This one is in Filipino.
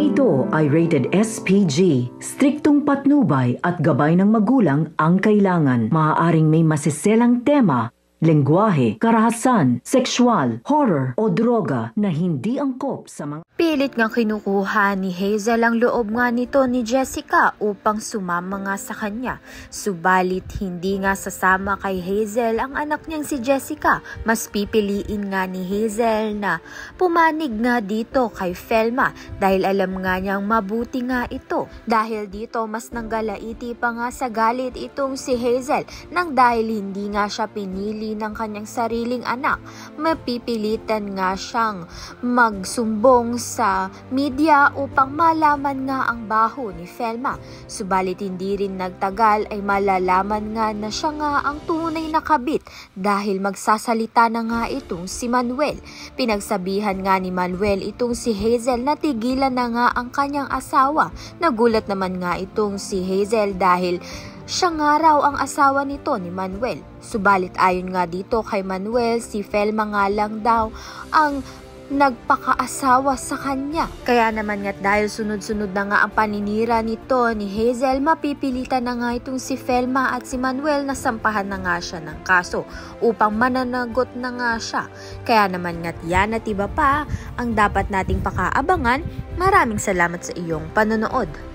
ito ay rated SPG. Striktong patnubay at gabay ng magulang ang kailangan. Maaaring may masiselang tema, lengguwahe, karahasan, sexual, horror o droga na hindi angkop sa mga... Pilit nga kinukuha ni Hazel ang loob nga nito ni Jessica upang sumama nga sa kanya. Subalit hindi nga sasama kay Hazel ang anak niyang si Jessica. Mas pipiliin nga ni Hazel na pumanig nga dito kay Felma dahil alam nga niyang mabuti nga ito. Dahil dito mas nanggalaiti pa nga sa galit itong si Hazel nang dahil hindi nga siya pinili ng kanyang sariling anak. Mapipilitan nga siyang magsumbong sa media upang malaman nga ang baho ni Felma. Subalit hindi rin nagtagal ay malalaman nga na siya nga ang tunay na kabit dahil magsasalita na nga itong si Manuel. Pinagsabihan nga ni Manuel itong si Hazel na tigilan na nga ang kanyang asawa. Nagulat naman nga itong si Hazel dahil siya nga raw ang asawa nito ni Manuel. Subalit ayon nga dito kay Manuel, si Felma nga lang daw ang nagpakaasawa sa kanya. Kaya naman nga dahil sunod-sunod na nga ang paninira nito ni Hazel, mapipilitan na nga itong si Felma at si Manuel na sampahan na nga siya ng kaso upang mananagot na nga siya. Kaya naman nga yan at iba pa ang dapat nating pakaabangan. Maraming salamat sa iyong panonood.